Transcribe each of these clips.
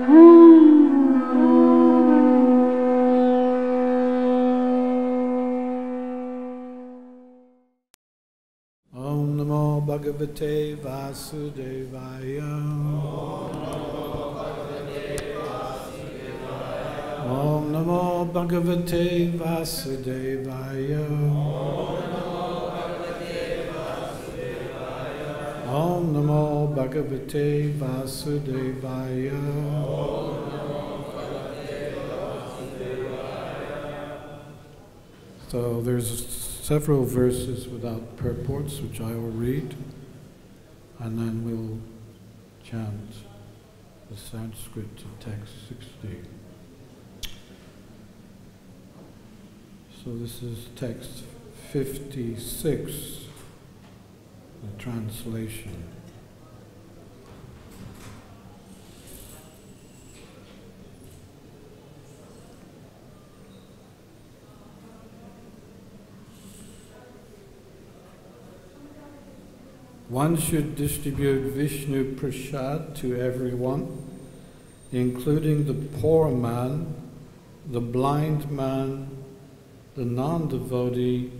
Om Namo Bhagavate Vasudevaya. Om Namo Bhagavate Vasudevaya. Om Namo Bhagavate Vasudevaya. So there's several verses without purports, which I will read, and then we'll chant the Sanskrit text 60. So this is text 56, the translation. One should distribute Vishnu Prasad to everyone, including the poor man, the blind man, the non-devotee,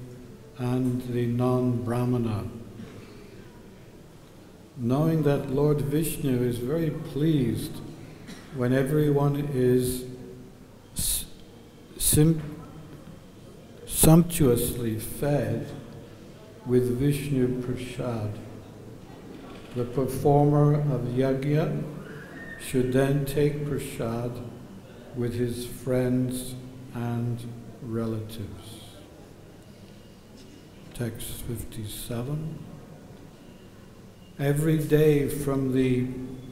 and the non-Brahmana. Knowing that Lord Vishnu is very pleased when everyone is sumptuously fed with Vishnu Prasad. The performer of yajna should then take prasad with his friends and relatives. Text 57. Every day from the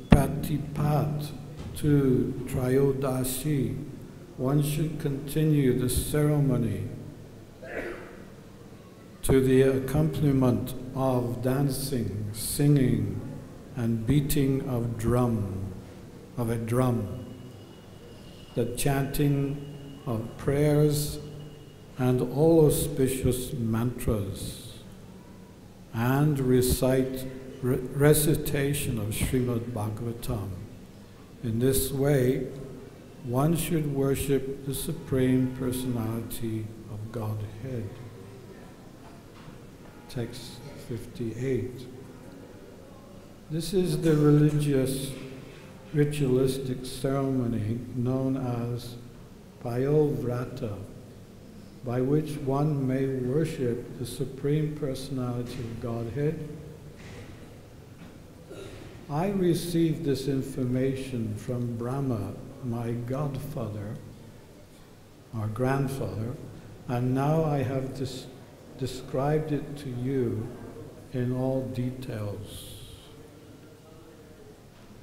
Pratipat to Trayodasi, one should continue the ceremony to the accompaniment of dancing, singing, and beating of a drum, the chanting of prayers and all auspicious mantras, and recitation of Srimad Bhagavatam. In this way, one should worship the Supreme Personality of Godhead. Text 58. This is the religious, ritualistic ceremony known as Payovrata, by which one may worship the Supreme Personality of Godhead. I received this information from Brahma, my godfather, or grandfather, and now I have described it to you in all details.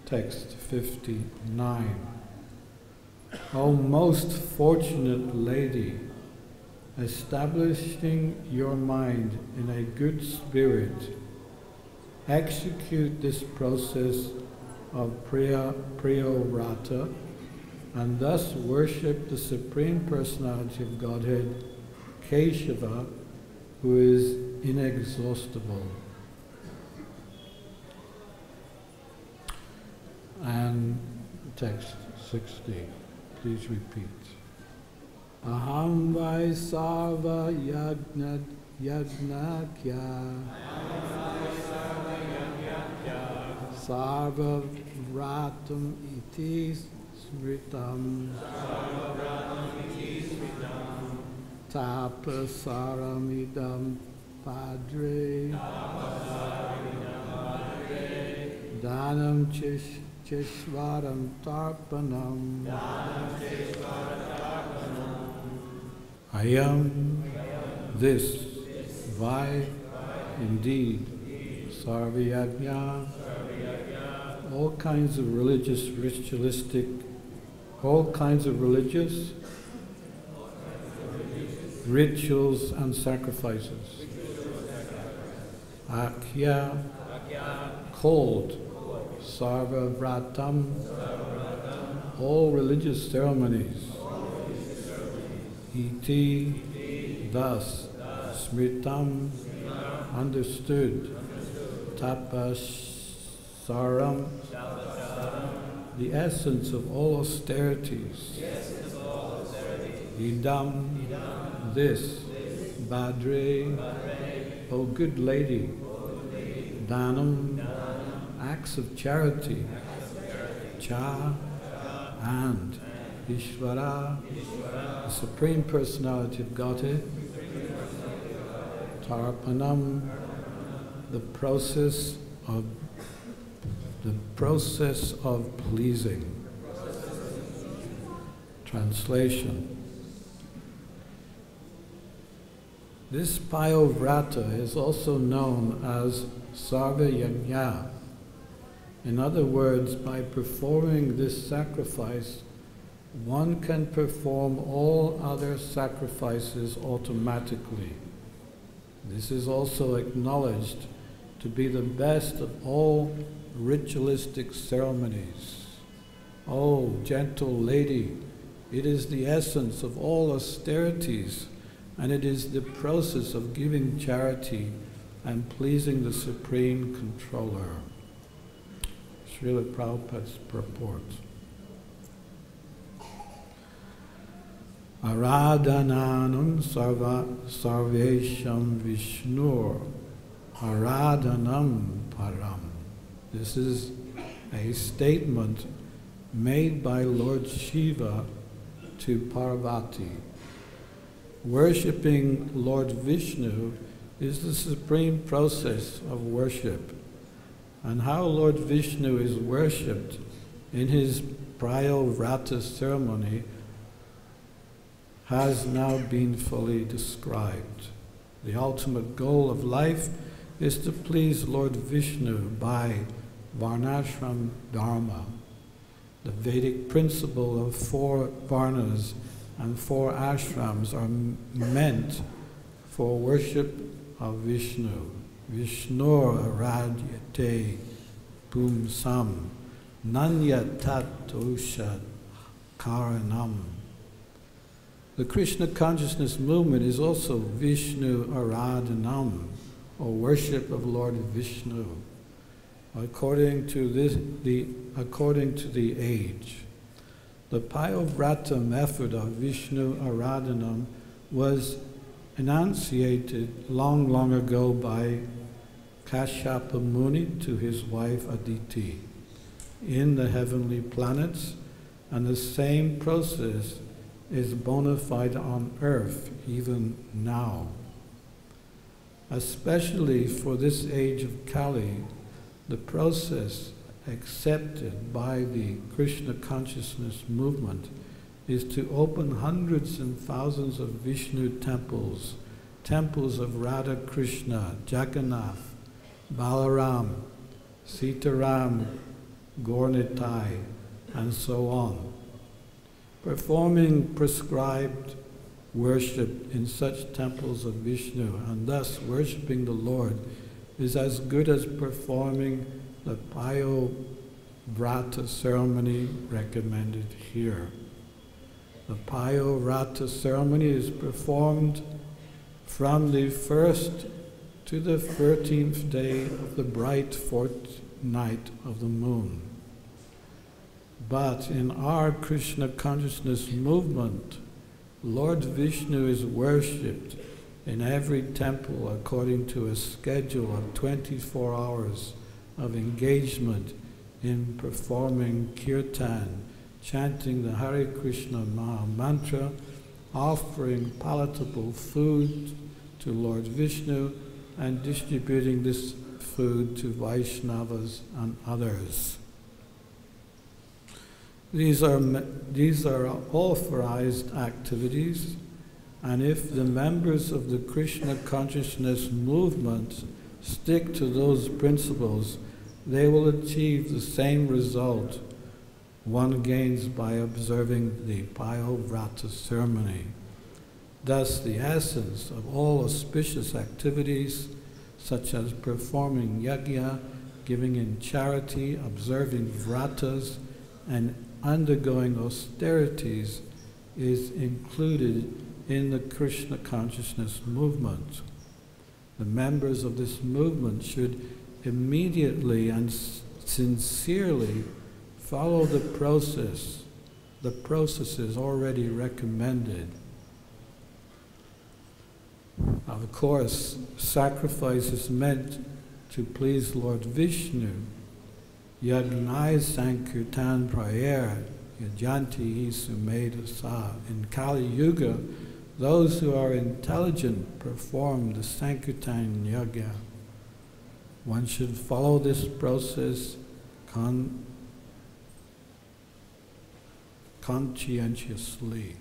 Text 59. O most fortunate lady, establishing your mind in a good spirit, execute this process of Priyavrata and thus worship the Supreme Personality of Godhead, Keshava, who is inexhaustible. And text 60, please repeat. Aham vai sarva yagnakya sarva vratam iti smritam tapasaramidam padre danam chishvaram tarpanam Ayam, this, vai, indeed, sarvayagya, all kinds of religious, rituals and sacrifices. Akya, called, sarva vratam, all religious ceremonies. Iti, thus, smritam, understood, tapasaram, the essence of all austerities. Idam, this, Badre, O good lady, Danam, acts of charity, Cha, and Ishvara, the Supreme Personality of Godhead, Tarpanam, the process of pleasing. Translation. This Payovrata is also known as Sarva Yajna. In other words, by performing this sacrifice, one can perform all other sacrifices automatically. This is also acknowledged to be the best of all ritualistic ceremonies. Oh, gentle lady, it is the essence of all austerities, and it is the process of giving charity and pleasing the Supreme Controller. Srila Prabhupada's purport. Aradhananam sarvesham Vishnur Aradhanam param. This is a statement made by Lord Shiva to Parvati. Worshipping Lord Vishnu is the supreme process of worship. And how Lord Vishnu is worshipped in his Prayovrata ceremony has now been fully described. The ultimate goal of life is to please Lord Vishnu by Varnashram Dharma. The Vedic principle of 4 Varnas and 4 ashrams are meant for worship of Vishnu. Vishnur aradyate pumsam nanyatatosha karanam. The Krishna consciousness movement is also Vishnu Aradhanam, or worship of Lord Vishnu, according to the age. The Payovrata method of Vishnu Aradhanam was enunciated long ago by Kashyapa Muni to his wife Aditi in the heavenly planets, and the same process is bona fide on earth even now. Especially for this age of Kali, the process accepted by the Krishna consciousness movement is to open hundreds and thousands of Vishnu temples, temples of Radha Krishna, Jagannath, Balaram, Sitaram, Gaurnitai, and so on. Performing prescribed worship in such temples of Vishnu and thus worshipping the Lord is as good as performing the Payovrata ceremony recommended here. The Payovrata ceremony is performed from the 1st to the 13th day of the bright fortnight of the moon. But in our Krishna consciousness movement, Lord Vishnu is worshipped in every temple according to a schedule of 24 hours of engagement in performing kirtan, chanting the Hare Krishna Maha Mantra, offering palatable food to Lord Vishnu, and distributing this food to Vaishnavas and others. These are authorized activities, and if the members of the Krishna consciousness movement stick to those principles, they will achieve the same result one gains by observing the Payovrata ceremony. Thus, the essence of all auspicious activities, such as performing yajna, giving in charity, observing vratas, and undergoing austerities, is included in the Krishna consciousness movement. The members of this movement should immediately and sincerely follow the process. The process is already recommended. Of course, sacrifice is meant to please Lord Vishnu. Yagnai Sankirtan Prayer Yajanti Sumeda Sa. In Kali Yuga, those who are intelligent perform the Sankirtan Yajna. One should follow this process conscientiously.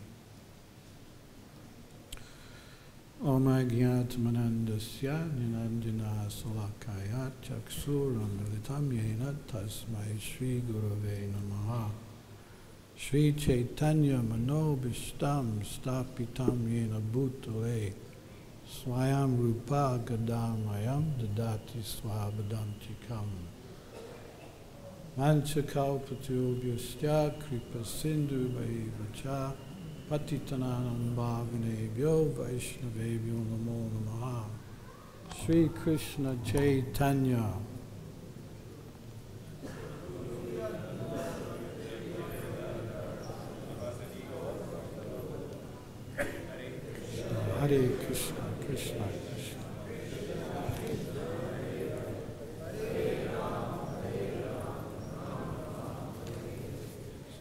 Om Ajnatmanandasya Niranjana Salakaya Chaksuram Militam Yena Tasmai Shri Gurave Namaha. Shri Chaitanya Manobishtam Stapitam Yena Bhutale Swayam Rupa Gadamayam Dadati Swabhadantikam. Manchakalpatubhyasya Kripa Sindhu Vaivracha Patitananam Bhavanebhyo Vaishnavebhyo Namo Namaha. Shri Krishna Chaitanya Hare Krishna, Krishna Krishna.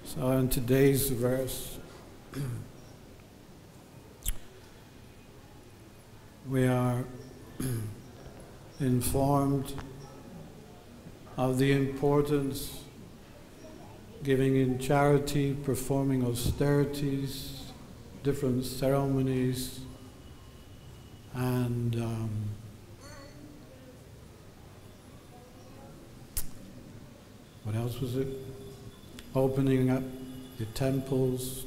So in today's verse, we are informed of the importance giving in charity, performing austerities, different ceremonies, and what else was it? Opening up the temples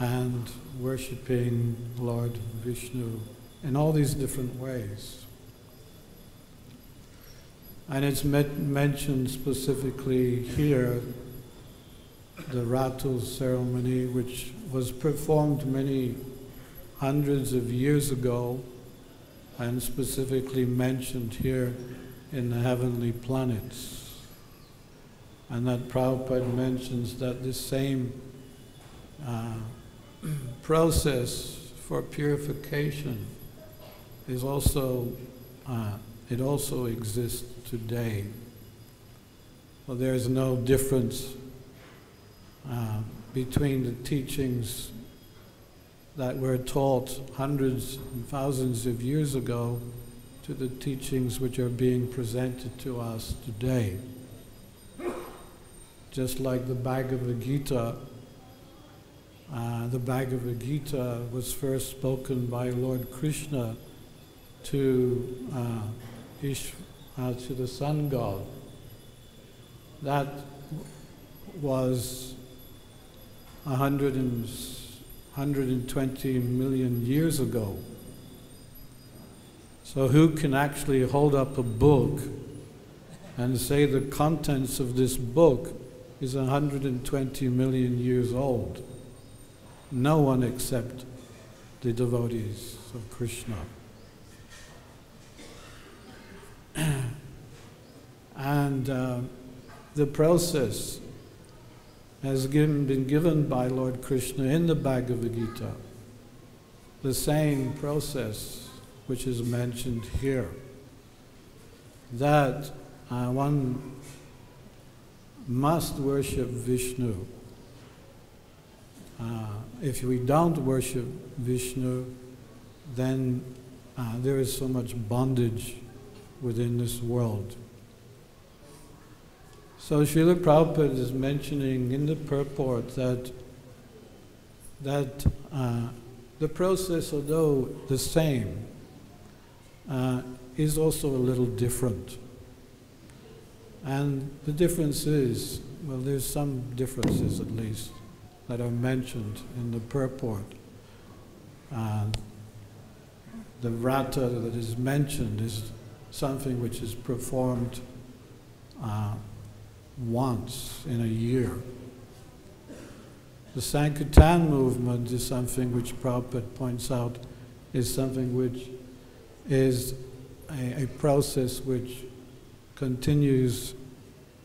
and worshipping Lord Vishnu in all these different ways. And it's mentioned specifically here, the Ratul ceremony, which was performed many hundreds of years ago and specifically mentioned here in the heavenly planets. And that Prabhupada mentions that this same process for purification is also, it also exists today. Well, there is no difference between the teachings that were taught hundreds and thousands of years ago to the teachings which are being presented to us today. Just like the Bhagavad-Gita, was first spoken by Lord Krishna to the sun god. That was 120 million years ago. So who can actually hold up a book and say the contents of this book is 120 million years old? No one except the devotees of Krishna. And the process has been given by Lord Krishna in the Bhagavad-Gita, the same process which is mentioned here, that one must worship Vishnu. If we don't worship Vishnu, then there is so much bondage within this world. So Srila Prabhupada is mentioning in the purport that the process, although the same, is also a little different. And the difference is, well, there's some differences at least that are mentioned in the purport. The vrata that is mentioned is something which is performed once in a year. The Sankirtan movement is something which Prabhupada points out is something which is a process which continues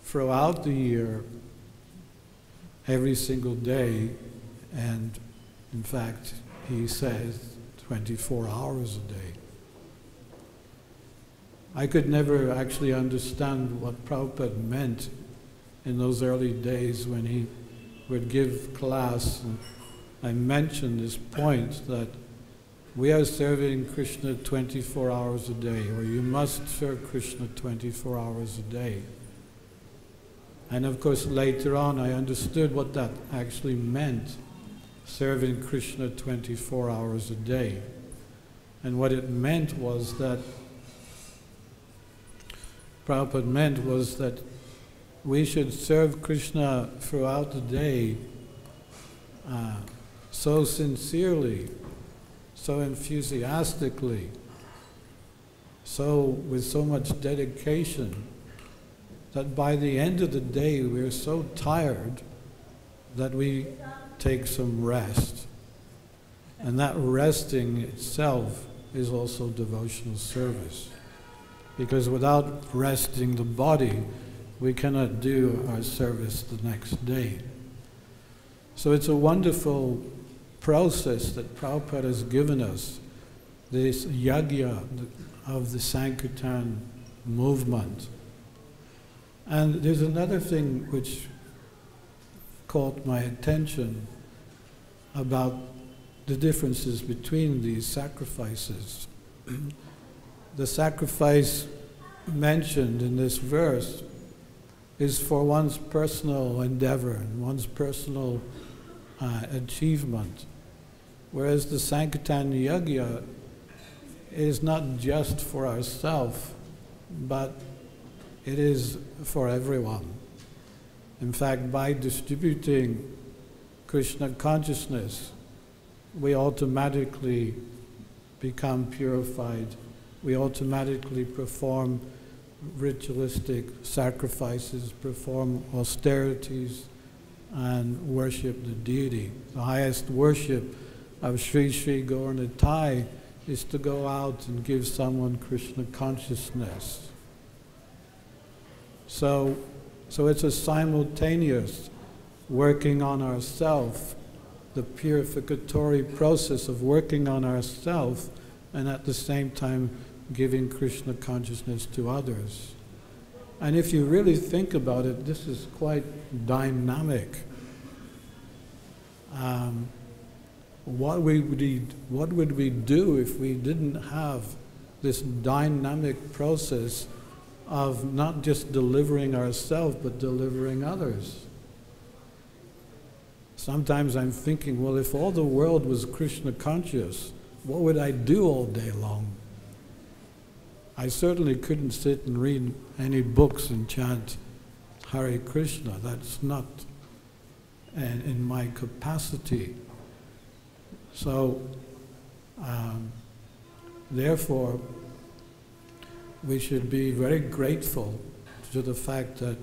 throughout the year every single day, and in fact, he says 24 hours a day. I could never actually understand what Prabhupada meant in those early days when he would give class. And I mentioned this point that we are serving Krishna 24 hours a day, or you must serve Krishna 24 hours a day. And of course later on I understood what that actually meant, serving Krishna 24 hours a day. And what it meant was that, Prabhupada meant was that we should serve Krishna throughout the day so sincerely, so enthusiastically, so with so much dedication, that by the end of the day we're so tired that we take some rest. And that resting itself is also devotional service. Because without resting the body, we cannot do our service the next day. So it's a wonderful process that Prabhupada has given us, this yagya of the Sankirtan movement. And there's another thing which caught my attention about the differences between these sacrifices. The sacrifice mentioned in this verse is for one's personal endeavor and one's personal achievement, whereas the Sankirtan Yagya is not just for ourselves, but it is for everyone. In fact, by distributing Krishna consciousness, we automatically become purified. We automatically perform ritualistic sacrifices, perform austerities, and worship the deity. The highest worship of Sri Sri Gaur Nitai is to go out and give someone Krishna consciousness. So it's a simultaneous working on ourself, the purificatory process of working on ourself, and at the same time giving Krishna consciousness to others. And if you really think about it, this is quite dynamic. What would we do if we didn't have this dynamic process of not just delivering ourselves, but delivering others? Sometimes I'm thinking, well, if all the world was Krishna conscious, what would I do all day long? I certainly couldn't sit and read any books and chant Hare Krishna. That's not in my capacity. So, therefore, we should be very grateful to the fact that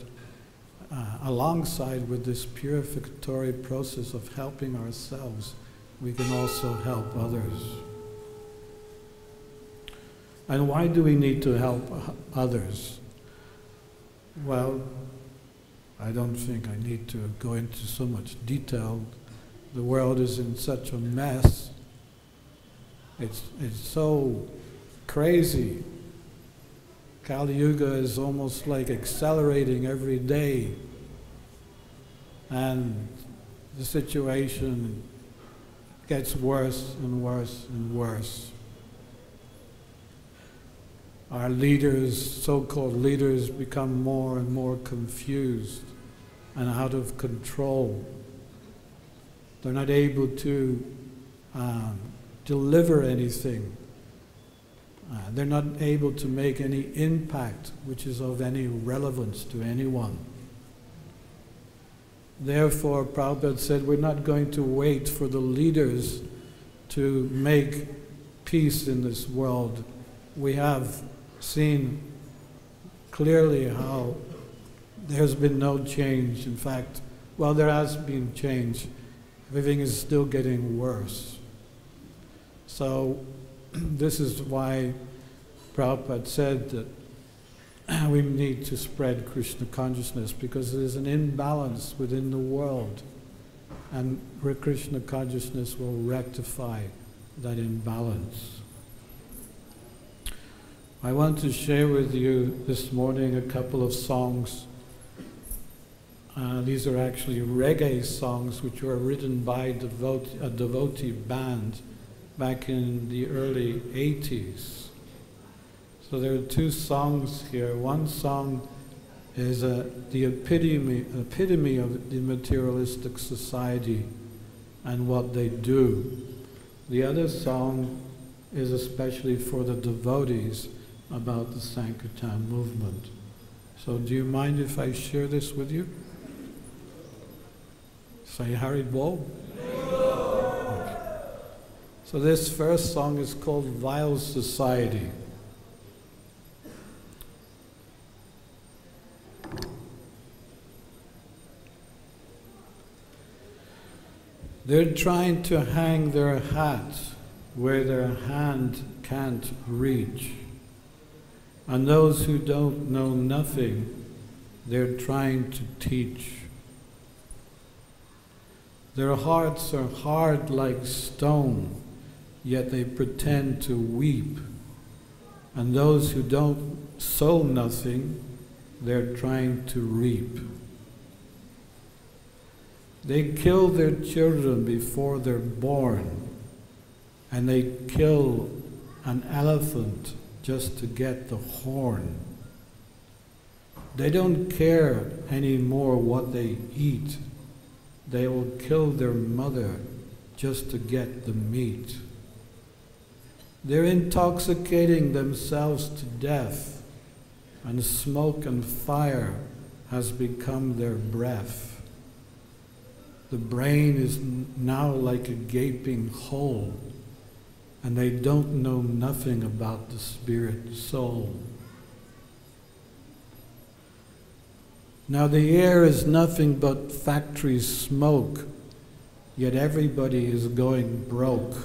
alongside with this purificatory process of helping ourselves, we can also help others. And why do we need to help others? Well, I don't think I need to go into so much detail. The world is in such a mess. It's so crazy. Kali Yuga is almost like accelerating every day. And the situation gets worse and worse and worse. Our leaders, so-called leaders, become more and more confused and out of control. They're not able to deliver anything. They're not able to make any impact which is of any relevance to anyone. Therefore, Prabhupada said, we're not going to wait for the leaders to make peace in this world. We have seen clearly how there's been no change. In fact, well, there has been change. Everything is still getting worse. So this is why Prabhupada said that we need to spread Krishna consciousness, because there's an imbalance within the world, and Krishna consciousness will rectify that imbalance. I want to share with you this morning a couple of songs. These are actually reggae songs which were written by a devotee band back in the early 80s. So there are two songs here. One song is the epitome of the materialistic society and what they do. The other song is especially for the devotees about the Sankirtan movement. So do you mind if I share this with you? Say Hari Bol. Okay. So this first song is called Vile Society. They're trying to hang their hat where their hand can't reach. And those who don't know nothing, they're trying to teach. Their hearts are hard like stone, yet they pretend to weep. And those who don't sow nothing, they're trying to reap. They kill their children before they're born, and they kill an elephant just to get the horn. They don't care anymore what they eat. They will kill their mother just to get the meat. They're intoxicating themselves to death, and smoke and fire has become their breath. The brain is now like a gaping hole, and they don't know nothing about the spirit soul. Now the air is nothing but factory smoke, yet everybody is going broke.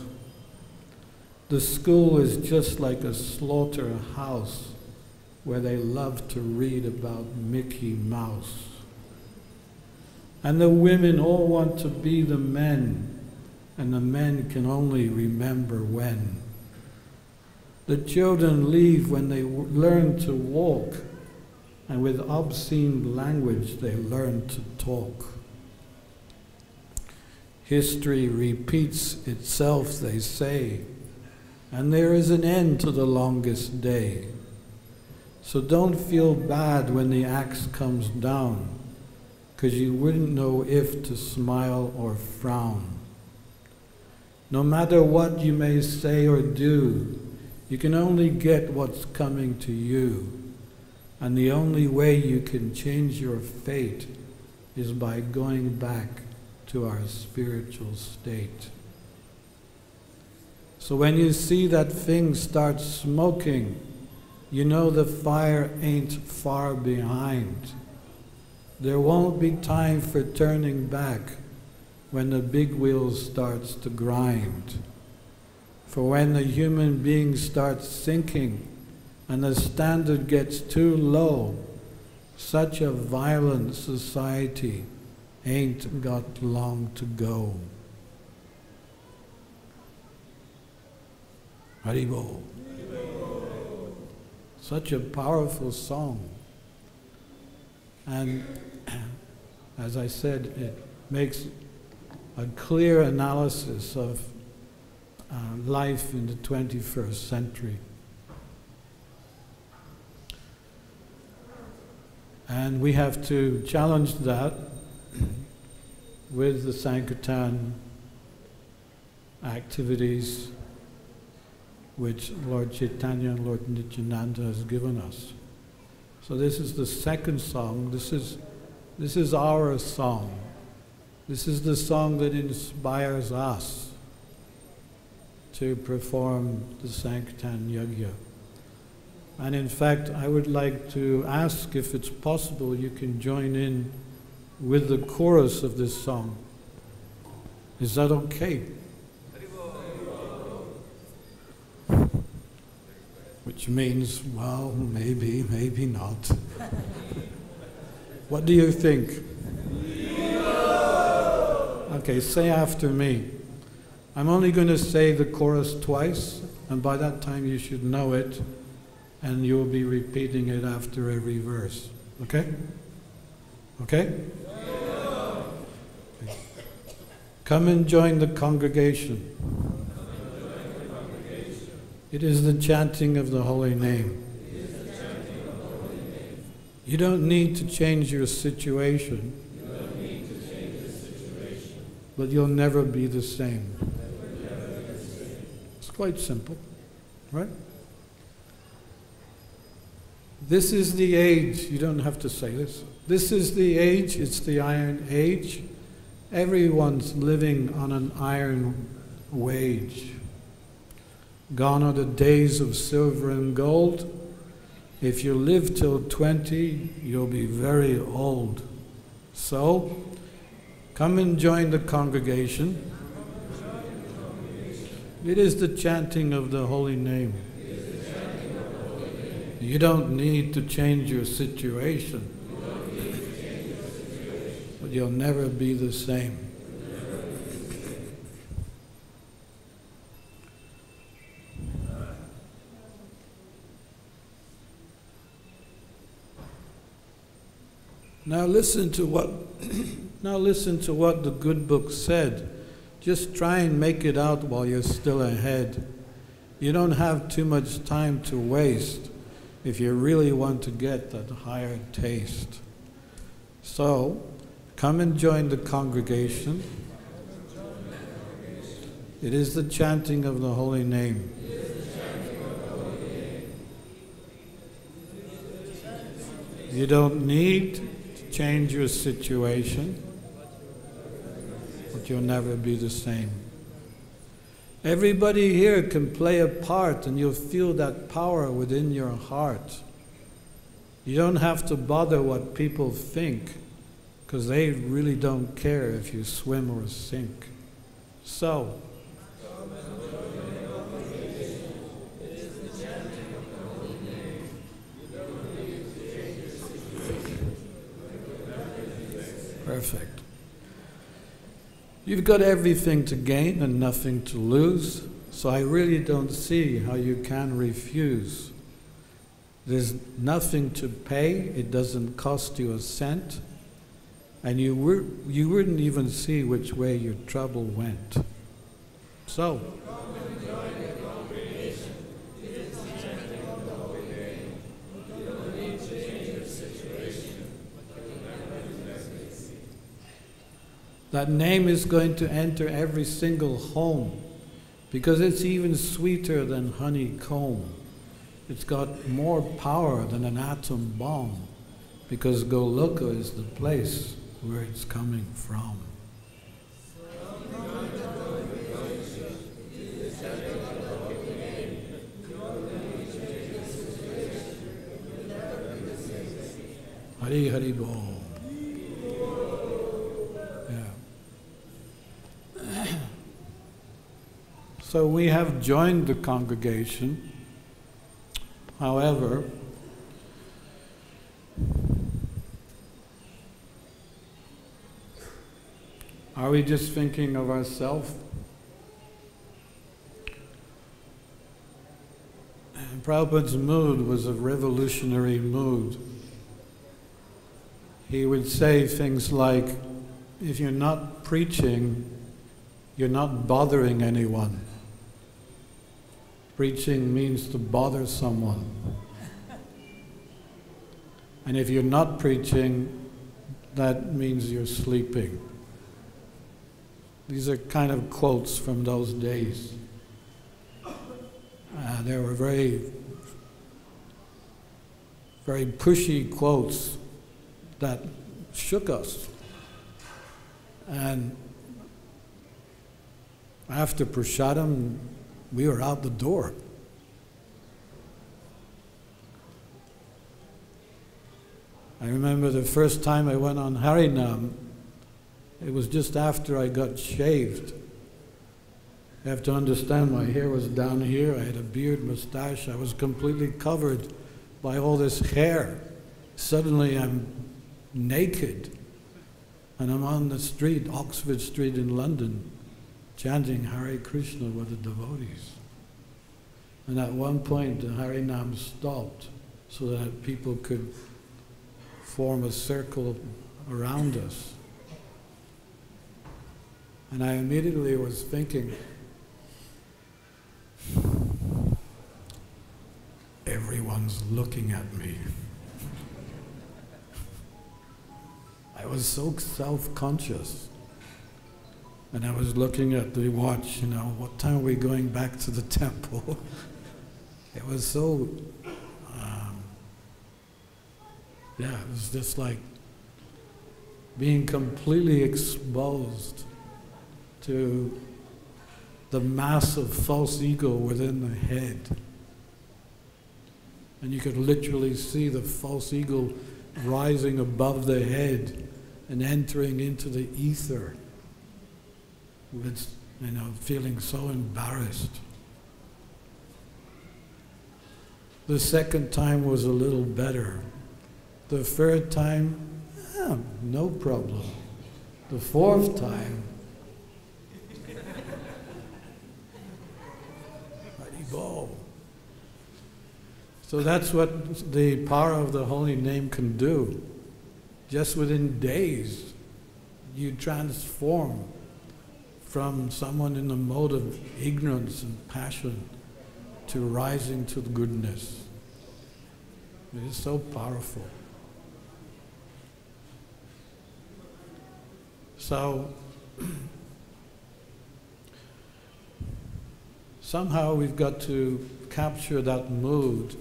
The school is just like a slaughterhouse where they love to read about Mickey Mouse. And the women all want to be the men, and the men can only remember when. The children leave when they learn to walk, and with obscene language they learn to talk. History repeats itself, they say, and there is an end to the longest day. So don't feel bad when the axe comes down, because you wouldn't know if to smile or frown. No matter what you may say or do, you can only get what's coming to you. And the only way you can change your fate is by going back to our spiritual state. So when you see that thing start smoking, you know the fire ain't far behind. There won't be time for turning back when the big wheel starts to grind. For when the human being starts sinking and the standard gets too low, such a violent society ain't got long to go. Haribol. Such a powerful song. And as I said, it makes a clear analysis of life in the 21st century. And we have to challenge that with the Sankirtan activities which Lord Chaitanya and Lord Nityananda has given us. So this is the second song. This is our song. This is the song that inspires us to perform the Sankirtan Yajna. And in fact, I would like to ask if it's possible you can join in with the chorus of this song. Is that okay? Which which means, well, maybe, maybe not. What do you think? Okay, say after me. I'm only going to say the chorus twice, and by that time you should know it, and you'll be repeating it after every verse. Okay? Okay? Come and join the congregation. It is the chanting of the holy name. You don't need to change your situation, but you'll never be the same. It's quite simple, right? This is the age, you don't have to say this. This is the age, it's the Iron Age. Everyone's living on an iron wage. Gone are the days of silver and gold. If you live till 20, you'll be very old. So, come and join the congregation. It is the chanting of the holy name. You don't need to change your situation, but you'll never be the same. Now listen to what the good book said. Just try and make it out while you're still ahead. You don't have too much time to waste if you really want to get that higher taste. So, come and join the congregation. It is the chanting of the holy name. You don't need to change your situation, but you'll never be the same. Everybody here can play a part, and you'll feel that power within your heart. You don't have to bother what people think, because they really don't care if you swim or sink. So, perfect. You've got everything to gain and nothing to lose, so I really don't see how you can refuse. There's nothing to pay, it doesn't cost you a cent, and you wouldn't even see which way your trouble went. So, that name is going to enter every single home, because it's even sweeter than honeycomb. It's got more power than an atom bomb, because Goloka is the place where it's coming from. Hari Hari Bol. So we have joined the congregation. However, are we just thinking of ourselves? Prabhupada's mood was a revolutionary mood. He would say things like, if you're not preaching, you're not bothering anyone. Preaching means to bother someone. And if you're not preaching, that means you're sleeping. These are kind of quotes from those days. They were very, very pushy quotes that shook us. And after Prasadam, we were out the door. I remember the first time I went on Harinam, it was just after I got shaved. You have to understand, my hair was down here, I had a beard, mustache, I was completely covered by all this hair. Suddenly I'm naked, and I'm on the street, Oxford Street in London, chanting Hare Krishna with the devotees. And at one point the Harinam stopped so that people could form a circle around us. And I immediately was thinking, everyone's looking at me. I was so self-conscious. And I was looking at the watch, what time are we going back to the temple? It was so, it was just like being completely exposed to the massive false ego within the head. And you could literally see the false ego rising above the head and entering into the ether with, feeling so embarrassed. The second time was a little better. The third time, no problem. The fourth time, Haribo. So that's what the power of the holy name can do. Just within days, you transform from someone in the mode of ignorance and passion to rising to goodness. It is so powerful. So, somehow we've got to capture that mood.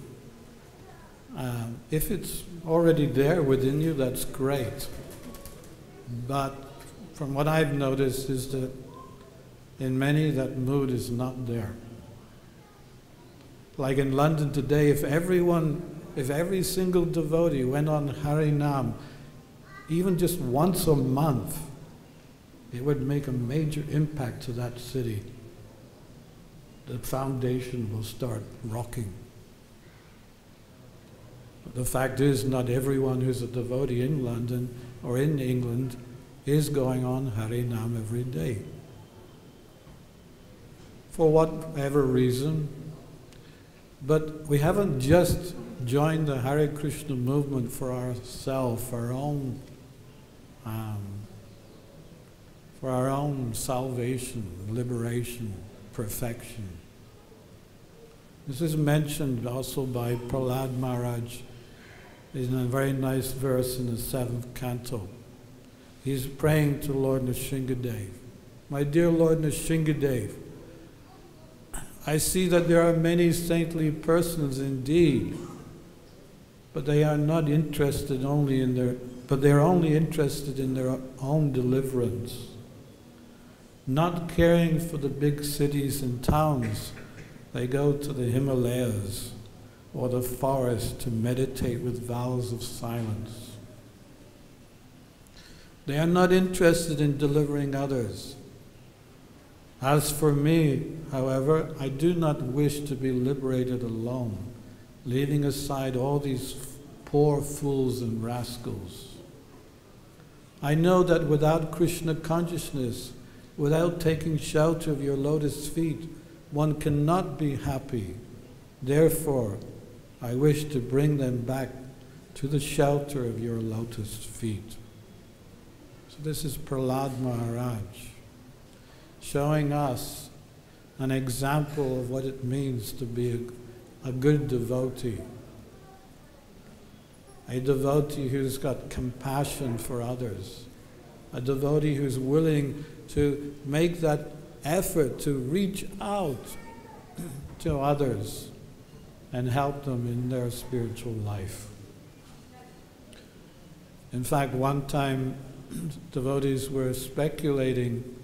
If it's already there within you, that's great. But from what I've noticed is that in many, that mood is not there. Like in London today, if every single devotee went on Harinam, even just once a month, it would make a major impact to that city. The foundation will start rocking. But the fact is, not everyone who's a devotee in London or in England is going on Harinam every day. For whatever reason. But we haven't just joined the Hare Krishna movement for ourselves, for our own salvation, liberation, perfection. This is mentioned also by Prahlad Maharaj in a very nice verse in the 7th canto. He's praying to Lord Nrsingadev. My dear Lord Nrsingadev, I see that there are many saintly persons indeed, but they are not interested only in they are only interested in their own deliverance, not caring for the big cities and towns. They go to the Himalayas or the forest to meditate with vows of silence. They are not interested in delivering others. As for me, however, I do not wish to be liberated alone, leaving aside all these poor fools and rascals. I know that without Krishna consciousness, without taking shelter of your lotus feet, one cannot be happy. Therefore, I wish to bring them back to the shelter of your lotus feet. So this is Prahlad Maharaj, showing us an example of what it means to be a good devotee. A devotee who's got compassion for others. A devotee who's willing to make that effort to reach out to others and help them in their spiritual life. In fact, one time devotees were speculating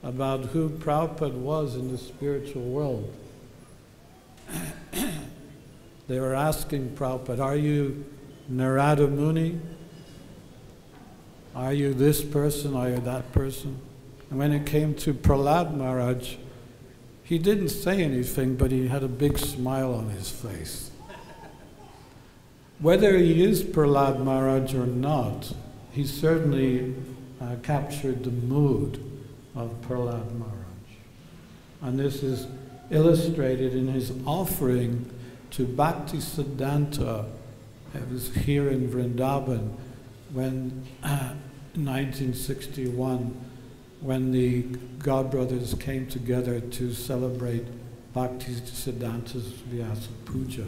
about who Prabhupada was in the spiritual world. They were asking Prabhupada, are you Narada Muni? Are you this person? Are you that person? And when it came to Prahlad Maharaj, he didn't say anything, but he had a big smile on his face. Whether he is Prahlad Maharaj or not, he certainly captured the mood of Prahlad Maharaj. And this is illustrated in his offering to Bhakti-Siddhanta. It was here in Vrindavan when, in 1961, when the godbrothers came together to celebrate Bhakti-Siddhanta's Vyasa Puja.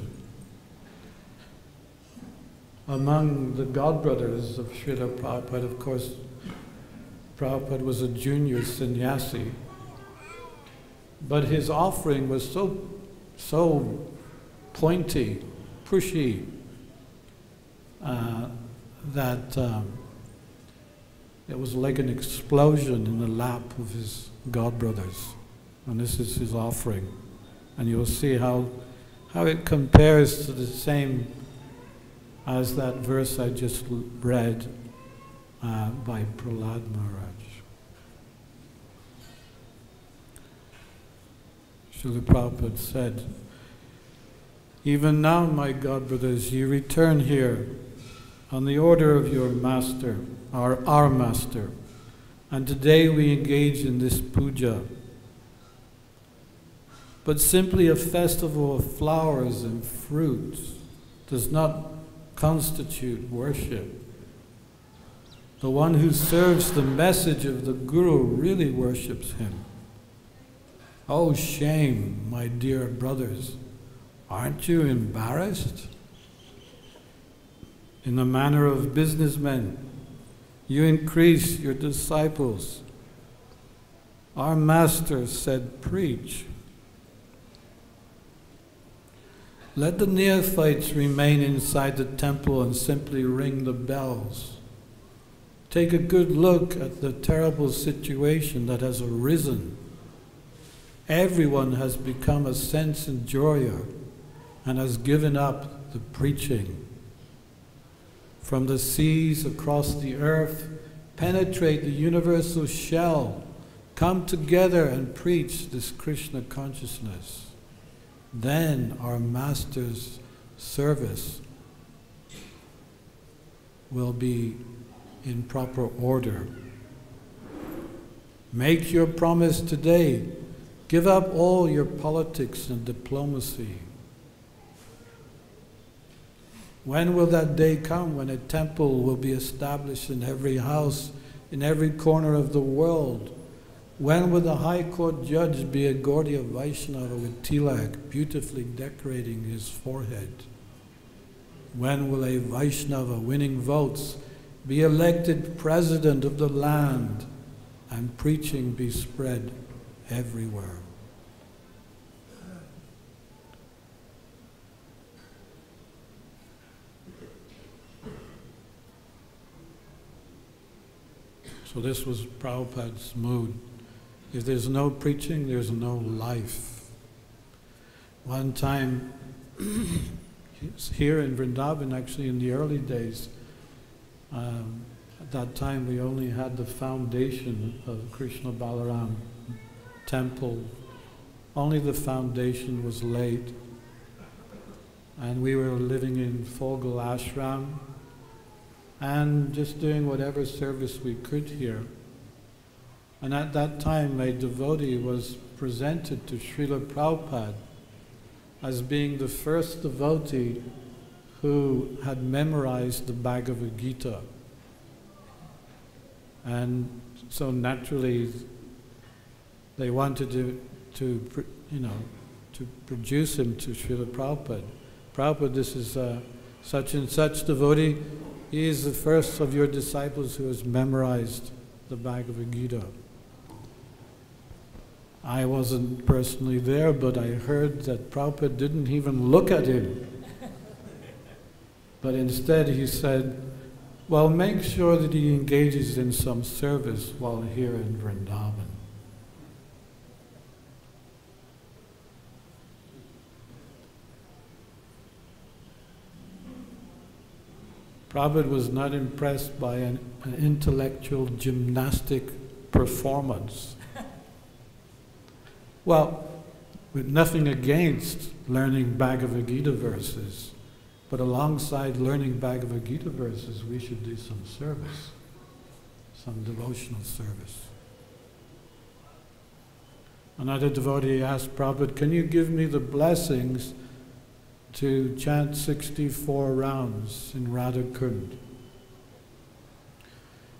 Among the godbrothers of Srila Prabhupada, of course, Prabhupada was a junior sannyasi, but his offering was so pointy, pushy, that it was like an explosion in the lap of his godbrothers. And this is his offering. And you will see how it compares to the same as that verse I just read by Prahlad Maharaj. Srila Prabhupada said, "Even now, my godbrothers, you return here on the order of your master, our master, and today we engage in this puja. But simply a festival of flowers and fruits does not constitute worship. The one who serves the message of the Guru really worships him. Oh, shame, my dear brothers, aren't you embarrassed? In the manner of businessmen, you increase your disciples. Our master said, preach. Let the neophytes remain inside the temple and simply ring the bells. Take a good look at the terrible situation that has arisen. Everyone has become a sense enjoyer and has given up the preaching. From the seas across the earth, penetrate the universal shell, come together and preach this Krishna consciousness. Then our Master's service will be in proper order. Make your promise today. Give up all your politics and diplomacy. When will that day come when a temple will be established in every house, in every corner of the world? When will the High Court judge be a Gaudiya Vaishnava with tilak beautifully decorating his forehead? When will a Vaishnava winning votes be elected president of the land and preaching be spread everywhere? So this was Prabhupada's mood. If there's no preaching, there's no life. One time, here in Vrindavan, actually in the early days, at that time we only had the foundation of Krishna Balaram temple. Only the foundation was laid. And we were living in Fogal Ashram and just doing whatever service we could here. And at that time, a devotee was presented to Srila Prabhupada as being the first devotee who had memorized the Bhagavad-Gita. And so naturally, they wanted to produce him to Srila Prabhupada. Prabhupada, this is such and such devotee. He is the first of your disciples who has memorized the Bhagavad-Gita. I wasn't personally there, but I heard that Prabhupada didn't even look at him. But instead he said, well, make sure that he engages in some service while here in Vrindavan. Prabhupada was not impressed by an intellectual gymnastic performance. Well, with nothing against learning Bhagavad Gita verses, but alongside learning Bhagavad Gita verses, we should do some service, some devotional service. Another devotee asked Prabhupada, can you give me the blessings to chant 64 rounds in Radha Kund?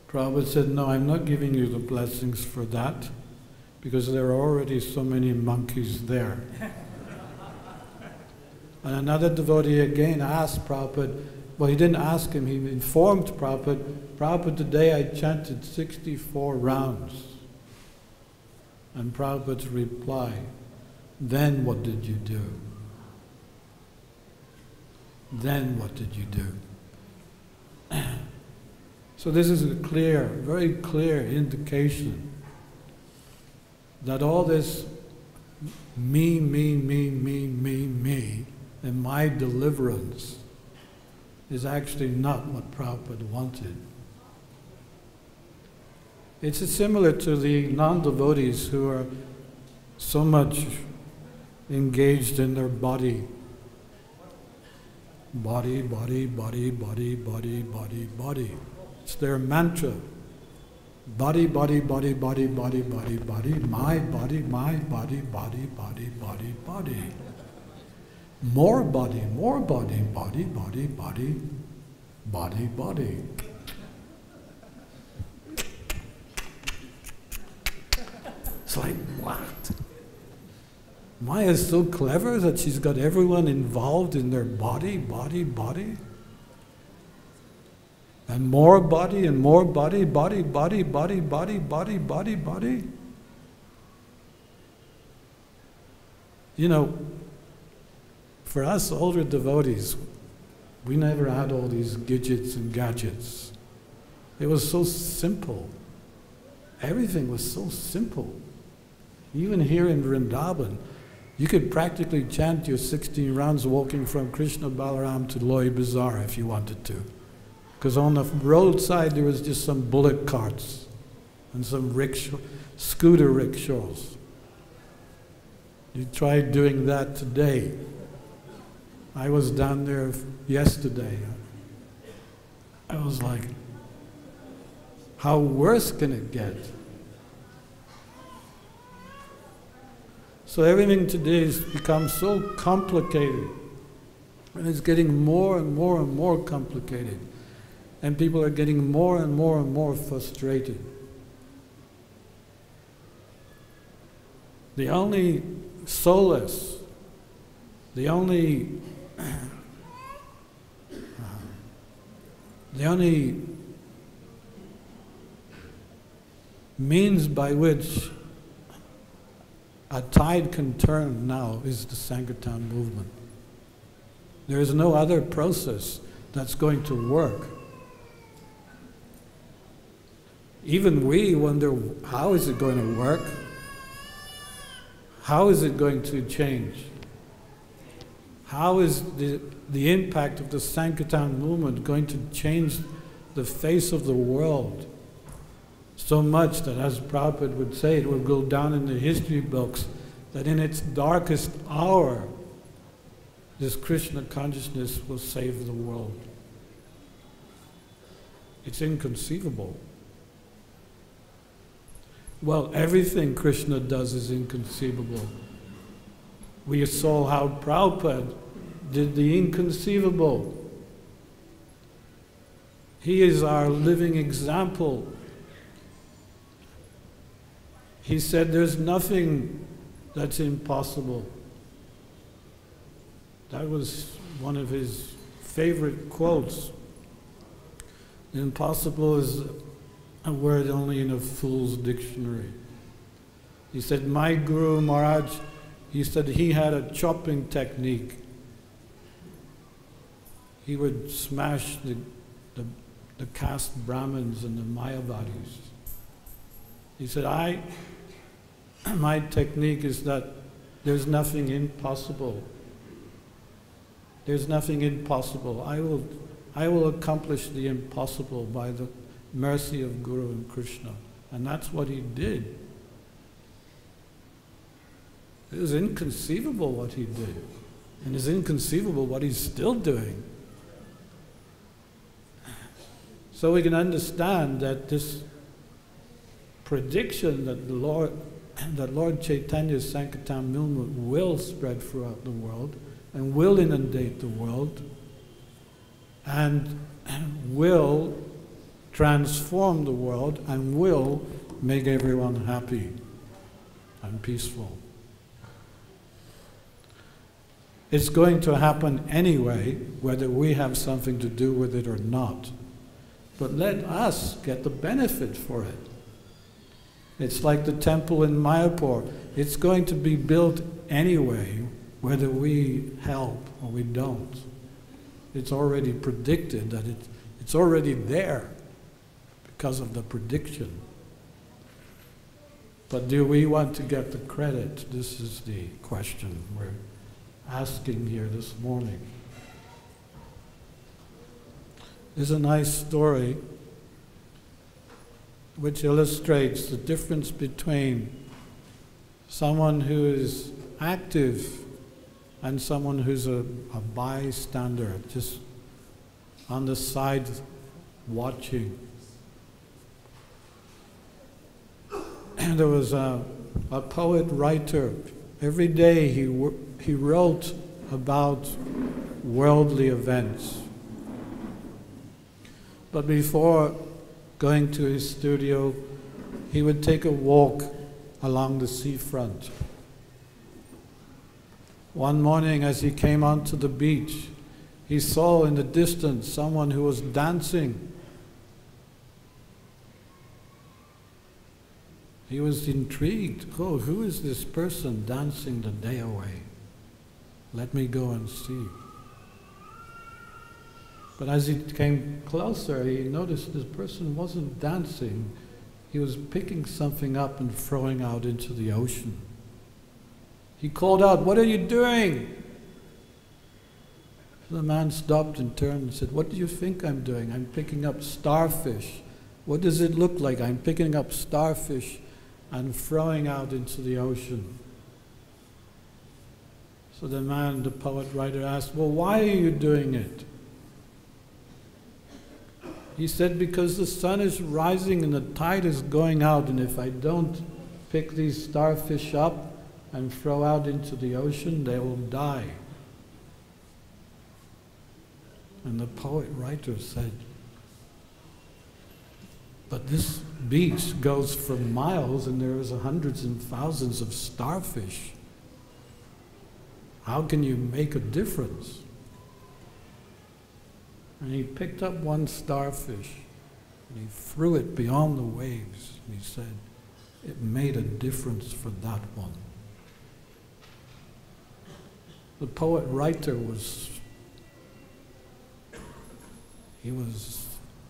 Prabhupada said, no, I'm not giving you the blessings for that, because there are already so many monkeys there. And another devotee again asked Prabhupada, well, he didn't ask him, he informed Prabhupada, Prabhupada, today I chanted 64 rounds. And Prabhupada's reply, then what did you do? Then what did you do? So this is a clear, very clear indication that all this me, and my deliverance is actually not what Prabhupada wanted. It's similar to the non-devotees who are so much engaged in their body. Body. It's their mantra. Body, my body, body. More body, body. It's like, what? Maya is so clever that she's got everyone involved in their body. And more body, body. You know, for us older devotees, we never had all these gadgets and gadgets. It was so simple. Everything was so simple. Even here in Vrindavan, you could practically chant your 16 rounds walking from Krishna Balaram to Loi Bazaar if you wanted to. Because on the roadside there was just some bullock carts and some scooter rickshaws. You try doing that today. I was down there yesterday. I was like, how worse can it get? So everything today has become so complicated, and it's getting more and more complicated, and people are getting more and more frustrated. The only solace, the only means by which a tide can turn now is the Sankirtan movement. There is no other process that's going to work. Even we wonder, how is it going to work? How is it going to change? How is the impact of the Sankirtan movement going to change the face of the world? So much that, as Prabhupada would say, it will go down in the history books that in its darkest hour, this Krishna consciousness will save the world. It's inconceivable. Well, everything Krishna does is inconceivable. We saw how Prabhupada did the inconceivable. He is our living example. He said there's nothing that's impossible. That was one of his favorite quotes. Impossible is a word only in a fool's dictionary. He said, my Guru Maharaj, he said he had a chopping technique. He would smash the caste Brahmins and the Mayavadis. He said, my technique is that there's nothing impossible. There's nothing impossible. I will accomplish the impossible by the mercy of Guru and Krishna. And that's what he did. It was inconceivable what he did. And it's inconceivable what he's still doing. So we can understand that this prediction that Lord Chaitanya's Sankirtan movement will spread throughout the world and will inundate the world and will transform the world and will make everyone happy and peaceful. It's going to happen anyway, whether we have something to do with it or not. But let us get the benefit for it. It's like the temple in Mayapur. It's going to be built anyway, whether we help or we don't. It's already predicted that it's already there because of the prediction. But do we want to get the credit? This is the question we're asking here this morning. There's a nice story which illustrates the difference between someone who is active and someone who's a bystander, just on the side watching. And there was a poet-writer. Every day he wrote about worldly events. But before going to his studio, he would take a walk along the seafront. One morning as he came onto the beach, he saw in the distance someone who was dancing. He was intrigued. Oh, who is this person dancing the day away? Let me go and see. But as he came closer, he noticed this person wasn't dancing. He was picking something up and throwing out into the ocean. He called out, "What are you doing?" The man stopped and turned and said, "What do you think I'm doing? I'm picking up starfish." "What does it look like?" "I'm picking up starfish and throwing out into the ocean." So the man, the poet-writer, asked, "Well, why are you doing it?" He said, "Because the sun is rising and the tide is going out, and if I don't pick these starfish up and throw out into the ocean, they will die." And the poet-writer said, "But this beach goes for miles and there is hundreds and thousands of starfish. How can you make a difference?" And he picked up one starfish and he threw it beyond the waves. And he said, it made a difference for that one. The poet-writer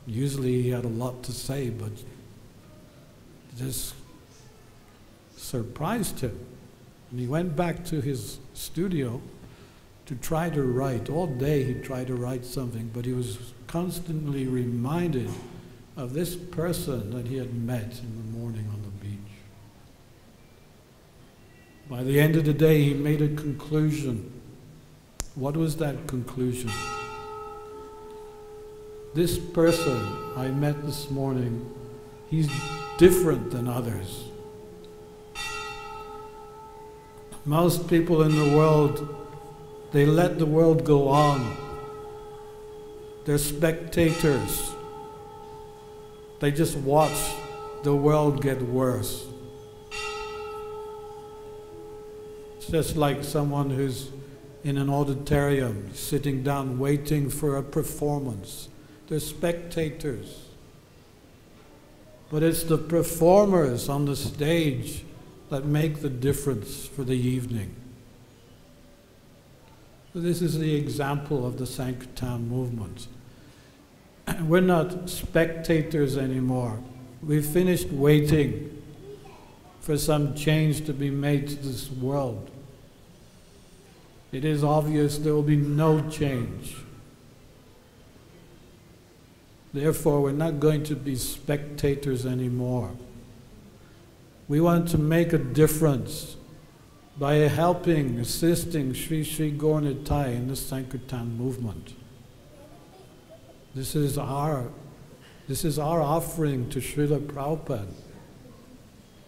usually he had a lot to say, but this surprised him. And he went back to his studio to try to write. All day he tried to write something, but he was constantly reminded of this person that he had met in the morning on the beach. By the end of the day, he made a conclusion. What was that conclusion? This person I met this morning, he's different than others. Most people in the world, they let the world go on. They're spectators. They just watch the world get worse. It's just like someone who's in an auditorium, sitting down waiting for a performance. They're spectators. But it's the performers on the stage that make the difference for the evening. This is the example of the Sankirtan movement. We're not spectators anymore. We've finished waiting for some change to be made to this world. It is obvious there will be no change. Therefore, we're not going to be spectators anymore. We want to make a difference. by helping, assisting Sri Sri Gaur Nitai in the Sankirtan movement. This is our offering to Srila Prabhupada.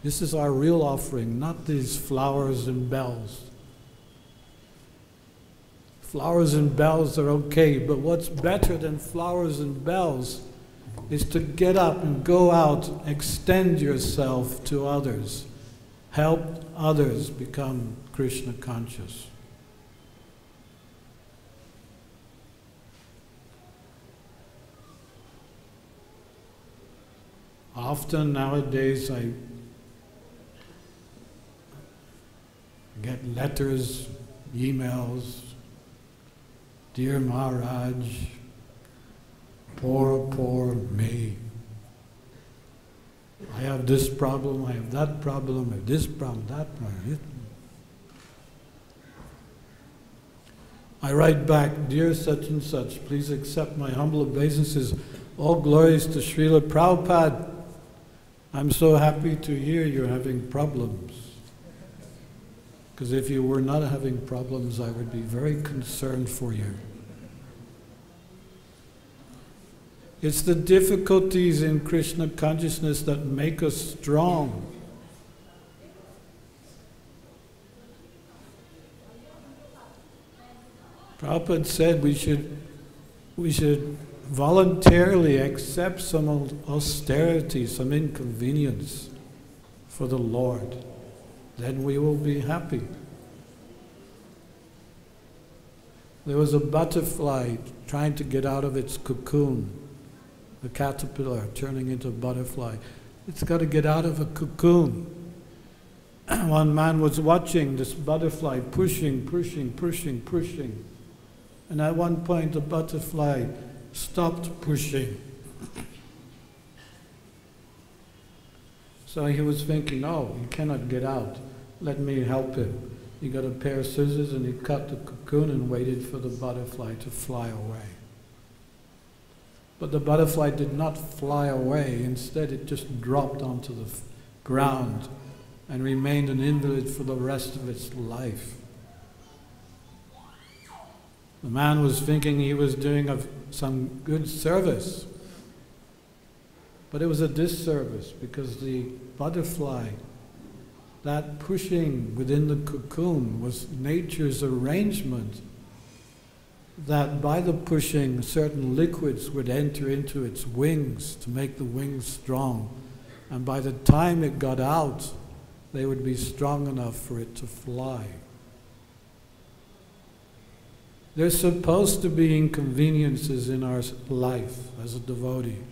This is our real offering, not these flowers and bells. Flowers and bells are okay, but what's better than flowers and bells is to get up and go out, extend yourself to others, help others become Krishna conscious. Often nowadays I get letters, emails, "Dear Maharaj, poor me. I have this problem, I have that problem, I have this problem, that problem." I write back, "Dear such and such, please accept my humble obeisances. All glories to Srila Prabhupada. I'm so happy to hear you're having problems. Because if you were not having problems, I would be very concerned for you." It's the difficulties in Krishna consciousness that make us strong. Prabhupada said we should voluntarily accept some austerity, some inconvenience for the Lord. Then we will be happy. There was a butterfly trying to get out of its cocoon. A caterpillar turning into a butterfly. It's got to get out of a cocoon. One man was watching this butterfly pushing. And at one point the butterfly stopped pushing. So he was thinking, "Oh, he cannot get out. Let me help him." He got a pair of scissors and he cut the cocoon and waited for the butterfly to fly away. But the butterfly did not fly away. Instead, it just dropped onto the ground and remained an invalid for the rest of its life. The man was thinking he was doing some good service, but it was a disservice because the butterfly, that pushing within the cocoon was nature's arrangement that by the pushing certain liquids would enter into its wings to make the wings strong, and by the time it got out they would be strong enough for it to fly. There's supposed to be inconveniences in our life as a devotee.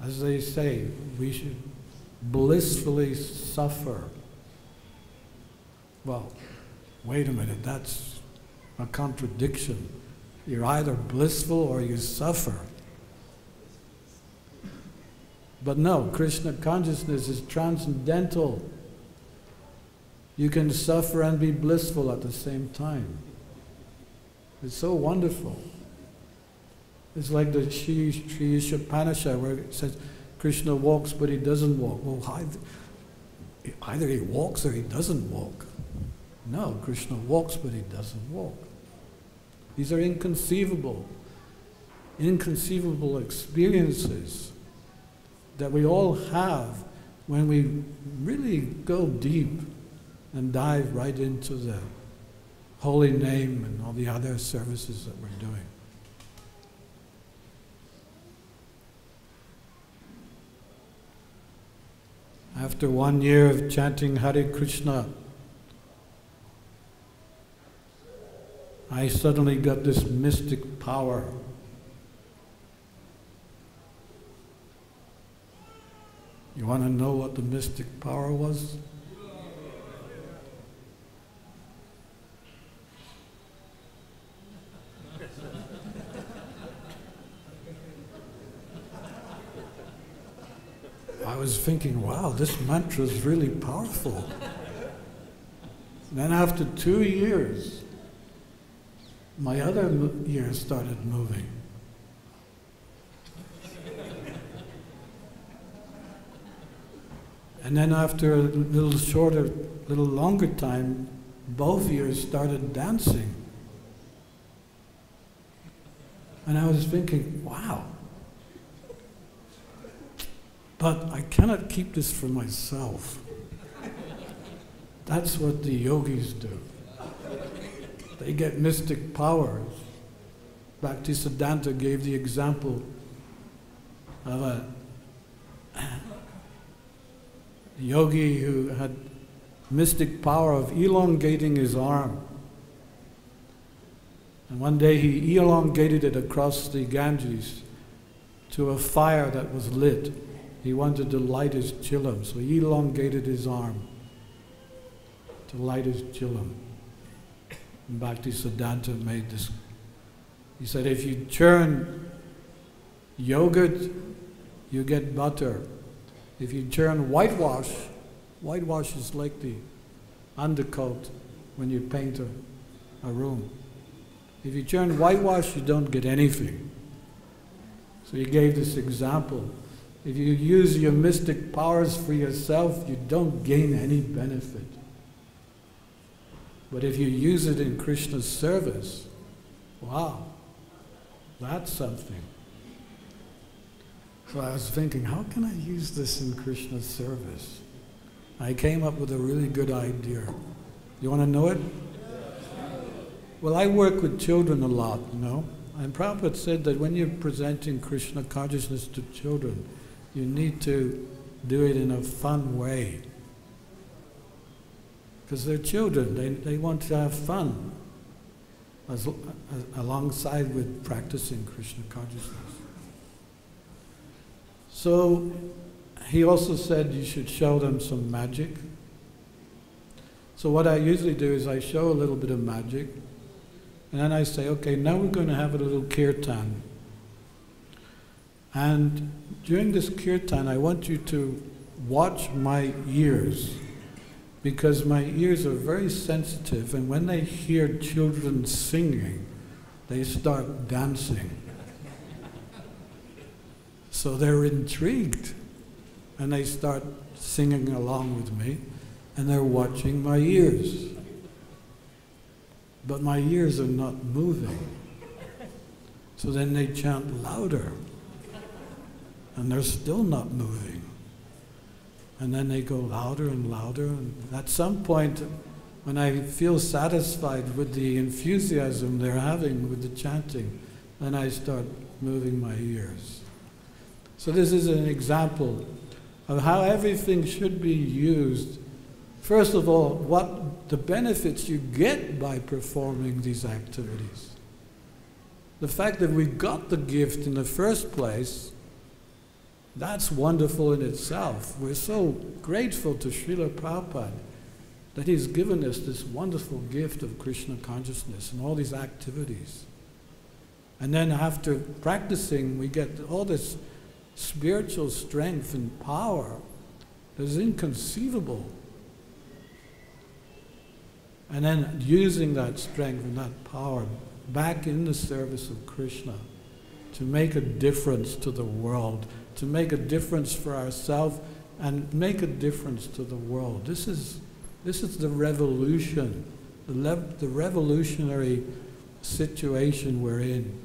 As they say, we should blissfully suffer. Well, wait a minute, that's a contradiction. You're either blissful or you suffer. But no, Krishna consciousness is transcendental. You can suffer and be blissful at the same time. It's so wonderful. It's like the Sri Ishapanishad where it says Krishna walks but he doesn't walk. Well, either he walks or he doesn't walk. No, Krishna walks but he doesn't walk. These are inconceivable experiences that we all have when we really go deep and dive right into the holy name and all the other services that we're doing. After 1 year of chanting Hare Krishna, I suddenly got this mystic power. You want to know what the mystic power was? I was thinking, wow, this mantra is really powerful. Then after 2 years, my other ear started moving. And then after a little longer time, both ears started dancing. And I was thinking, wow. But I cannot keep this for myself. That's what the yogis do. They get mystic powers. Bhakti-Siddhanta gave the example of a yogi who had mystic power of elongating his arm. And one day he elongated it across the Ganges to a fire that was lit. He wanted to light his chillum, so he elongated his arm to light his chillum. And Bhakti-Siddhanta made this. He said, if you churn yogurt, you get butter. If you churn whitewash is like the undercoat when you paint a room. If you churn whitewash, you don't get anything. So he gave this example. If you use your mystic powers for yourself, you don't gain any benefit. But if you use it in Krishna's service, wow, that's something. So I was thinking, how can I use this in Krishna's service? I came up with a really good idea. You want to know it? Well, I work with children a lot, you know. And Prabhupada said that when you're presenting Krishna consciousness to children, you need to do it in a fun way. Because they're children, they want to have fun alongside with practicing Krishna consciousness. So he also said you should show them some magic. So what I usually do is I show a little bit of magic, and then I say, okay, now we're going to have a little kirtan. And during this kirtan, I want you to watch my ears, because my ears are very sensitive, and when they hear children singing, they start dancing. So they're intrigued, and they start singing along with me, and they're watching my ears. But my ears are not moving. So then they chant louder, and they're still not moving. And then they go louder and louder, and at some point, when I feel satisfied with the enthusiasm they're having with the chanting, then I start moving my ears. So this is an example of how everything should be used. First of all, what the benefits you get by performing these activities. The fact that we got the gift in the first place, that's wonderful in itself. We're so grateful to Srila Prabhupada that he's given us this wonderful gift of Krishna consciousness and all these activities. And then after practicing, we get all this spiritual strength and power that is inconceivable. And then using that strength and that power back in the service of Krishna to make a difference to the world, to make a difference for ourselves and make a difference to the world. This is the revolution, the revolutionary situation we're in.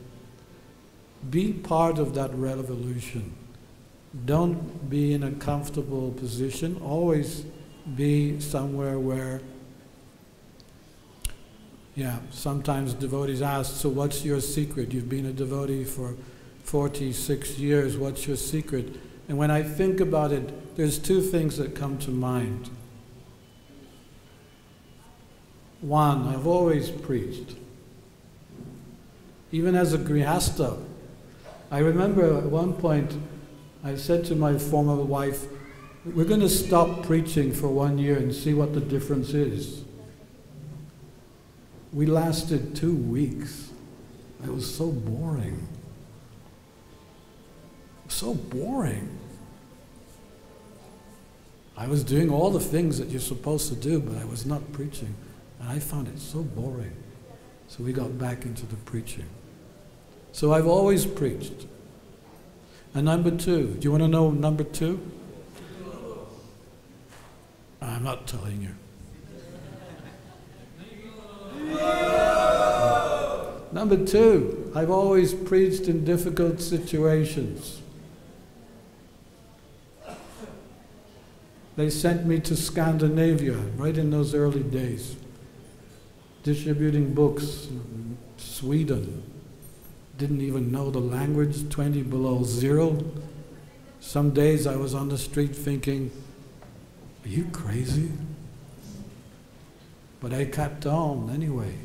Be part of that revolution. Don't be in a comfortable position. Always be somewhere where, sometimes devotees ask, so what's your secret? You've been a devotee for 46 years, what's your secret? And when I think about it, there's two things that come to mind. One, I've always preached. Even as a grihastha, I remember at one point I said to my former wife, we're going to stop preaching for 1 year and see what the difference is. We lasted 2 weeks. It was so boring. So boring. I was doing all the things that you're supposed to do, but I was not preaching. And I found it so boring. So we got back into the preaching. So I've always preached. And number two, do you want to know number two? not telling you. Number two, I've always preached in difficult situations. They sent me to Scandinavia right in those early days, distributing books in Sweden. Didn't even know the language, 20 below zero. Some days I was on the street thinking, are you crazy? But I kept on anyway.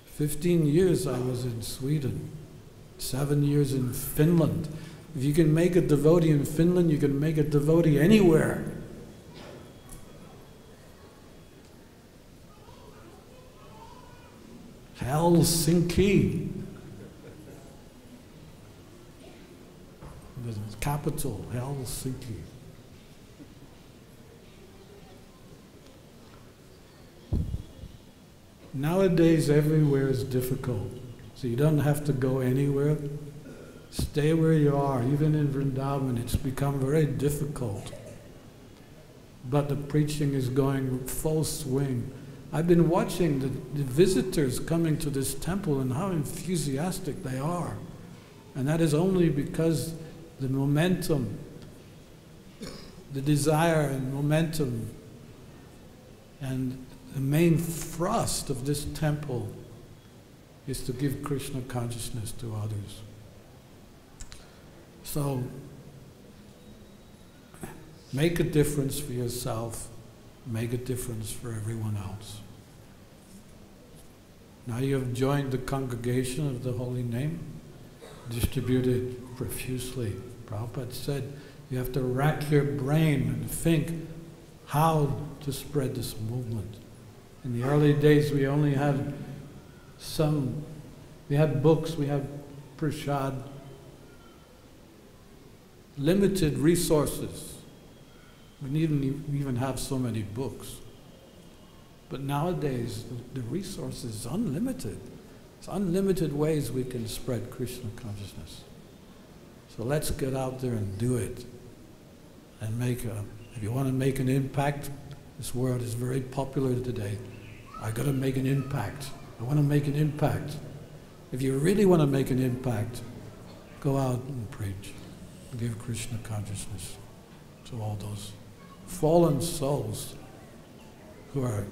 15 years I was in Sweden, 7 years in Finland. If you can make a devotee in Finland, you can make a devotee anywhere. Helsinki, the capital, Helsinki. Nowadays, everywhere is difficult, so you don't have to go anywhere. Stay where you are. Even in Vrindavan, it's become very difficult. But the preaching is going full swing. I've been watching the visitors coming to this temple and how enthusiastic they are. And that is only because the momentum, the desire and momentum, and the main thrust of this temple is to give Krishna consciousness to others. So, make a difference for yourself, make a difference for everyone else. Now you have joined the congregation of the holy name, distributed profusely. Prabhupada said you have to rack your brain and think how to spread this movement. In the early days we only had we had books, we had prasad, limited resources. We didn't even have so many books. But nowadays, the resource is unlimited. It's unlimited ways we can spread Krishna consciousness. So let's get out there and do it. And if you want to make an impact, this world is very popular today. I got to make an impact. I want to make an impact. If you really want to make an impact, go out and preach. Give Krishna consciousness to all those fallen souls who are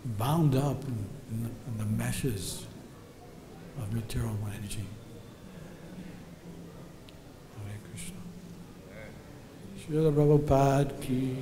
bound up in the meshes of material energy. Hare Krishna. Srila Prabhupada ki